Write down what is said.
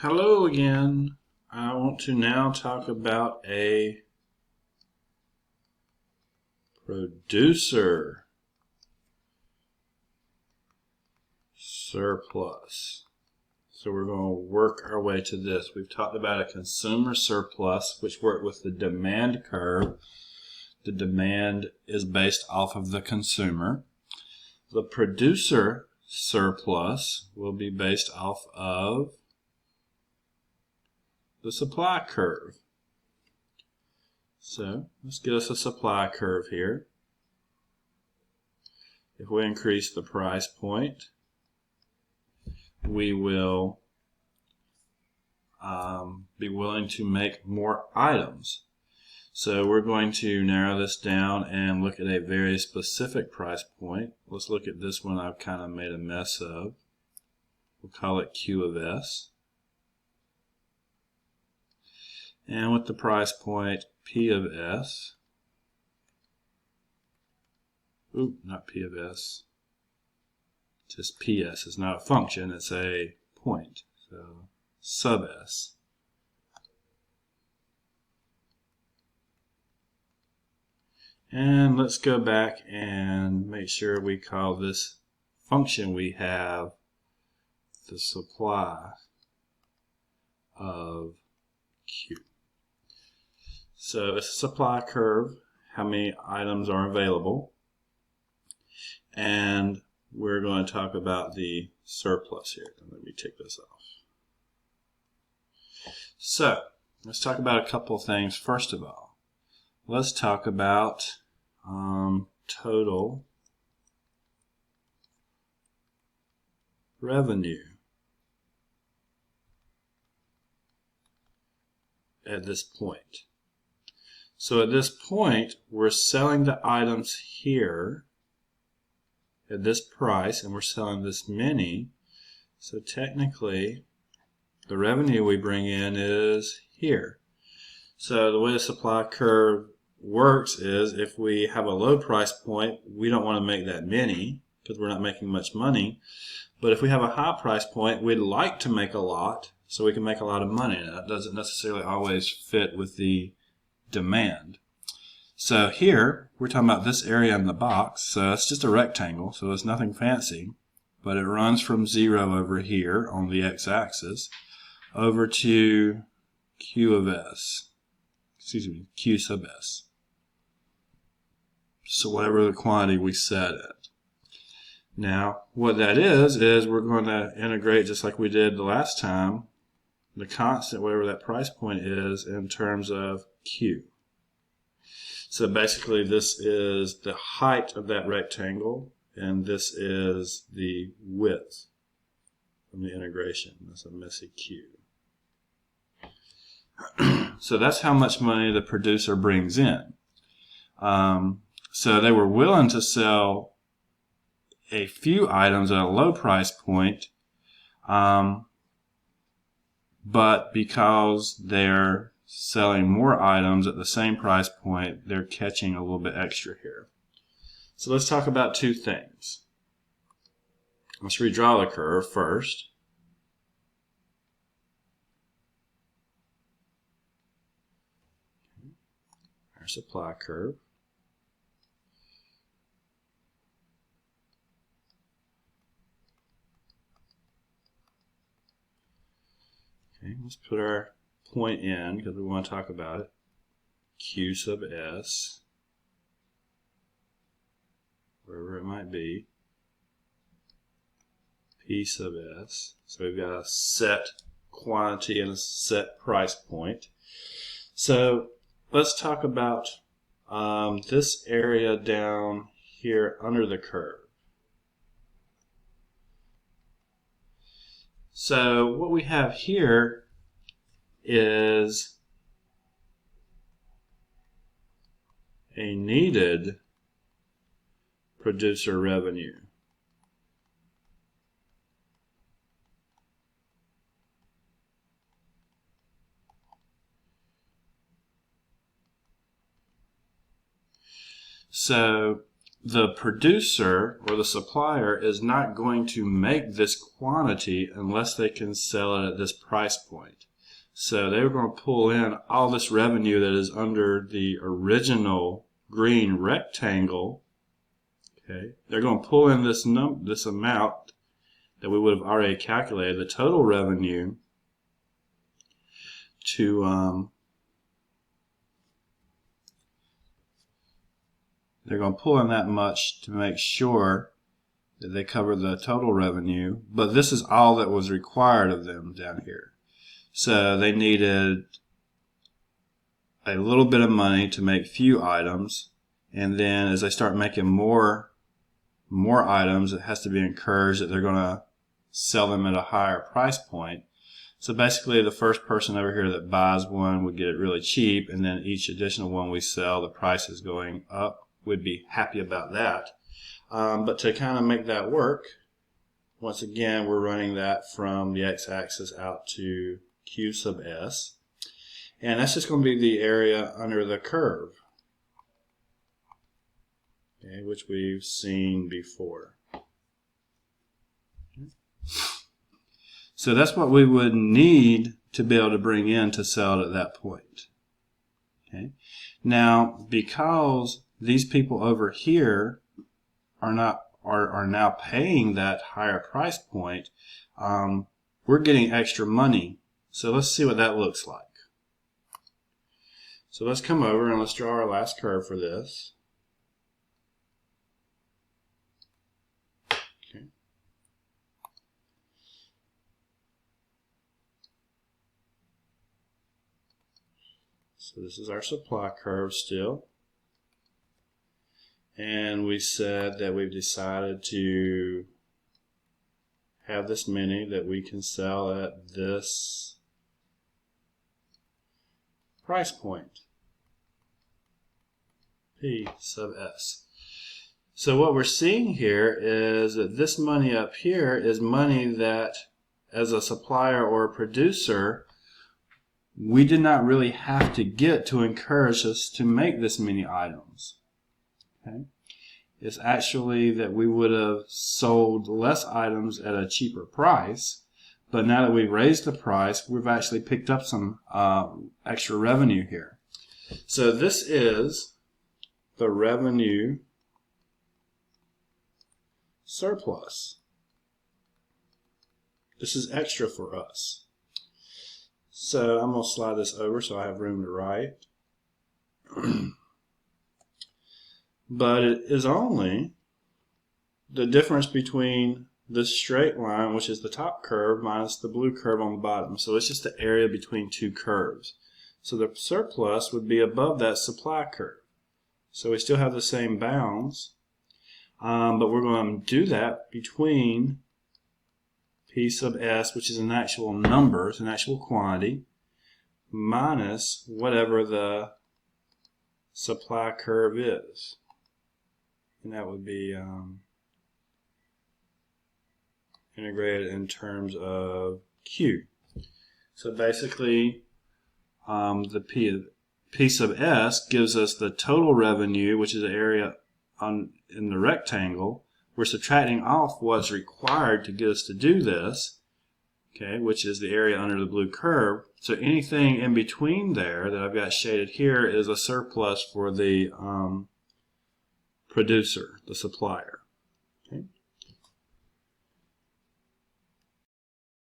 Hello again. I want to now talk about a producer surplus. So we're going to work our way to this. We've talked about a consumer surplus, which worked with the demand curve. The demand is based off of the consumer. The producer surplus will be based off of the supply curve. So let's get us a supply curve here. If we increase the price point, we will be willing to make more items. So we're going to narrow this down and look at a very specific price point. Let's look at this one I've kind of made a mess of. We'll call it Q of S. And with the price point P of S, not P of S, just PS. It's not a function, it's a point. So sub S. And let's go back and make sure we call this function we have the supply of Q. So it's a supply curve, how many items are available, and we're going to talk about the surplus here. Let me take this off. So let's talk about a couple of things. First of all, let's talk about total revenue at this point. So at this point, we're selling the items here at this price, and we're selling this many. So technically, the revenue we bring in is here. So the way the supply curve works is if we have a low price point, we don't want to make that many because we're not making much money. But if we have a high price point, we'd like to make a lot so we can make a lot of money. Now, that doesn't necessarily always fit with the demand. So here, we're talking about this area in the box. So it's just a rectangle, so it's nothing fancy. But it runs from 0 over here on the x-axis over to Q of S. Excuse me, Q sub S. So whatever the quantity we set it. Now, what that is we're going to integrate just like we did the last time, the constant, whatever that price point is, in terms of Q. So basically this is the height of that rectangle, and this is the width from the integration. That's a messy Q. So that's how much money the producer brings in. So they were willing to sell a few items at a low price point, but because they're selling more items at the same price point, they're catching a little bit extra here. So let's talk about two things. Let's redraw the curve first. Our supply curve. Okay, let's put our point in because we want to talk about it. Q sub S, wherever it might be, P sub S. So we've got a set quantity and a set price point. So let's talk about this area down here under the curve. So what we have here is a needed producer revenue. So the producer or the supplier is not going to make this quantity unless they can sell it at this price point. So they were going to pull in all this revenue that is under the original green rectangle. Okay, they're going to pull in this amount that we would have already calculated, the total revenue, to they're going to pull in that much to make sure that they cover the total revenue, but this is all that was required of them down here. So they needed a little bit of money to make few items, and then as they start making more items, it has to be encouraged that they're going to sell them at a higher price point. So basically the first person over here that buys one would get it really cheap, and then each additional one we sell, the price is going up. We'd be happy about that. But to kind of make that work, once again we're running that from the x-axis out to Q sub S, and that's just going to be the area under the curve, okay, which we've seen before. So that's what we would need to be able to bring in to sell it at that point. Okay. Now, because these people over here are now paying that higher price point, we're getting extra money. So let's see what that looks like. So let's come over and let's draw our last curve for this. Okay. So this is our supply curve still. And we said that we've decided to have this many that we can sell at this price point, P sub S. So what we're seeing here is that this money up here is money that, as a supplier or a producer, we did not really have to get to encourage us to make this many items. Okay. It's actually that we would have sold less items at a cheaper price, but now that we've raised the price, we've actually picked up some extra revenue here. So this is the revenue surplus. This is extra for us. So I'm going to slide this over so I have room to write. But it is only the difference between this straight line, which is the top curve, minus the blue curve on the bottom. So it's just the area between two curves. So the surplus would be above that supply curve. So we still have the same bounds, but we're going to do that between P sub S, which is an actual number, it's an actual quantity, minus whatever the supply curve is. And that would be integrated in terms of Q. So basically, the P sub S gives us the total revenue, which is the area in the rectangle. We're subtracting off what's required to get us to do this, okay, which is the area under the blue curve. So anything in between there that I've got shaded here is a surplus for the producer, the supplier.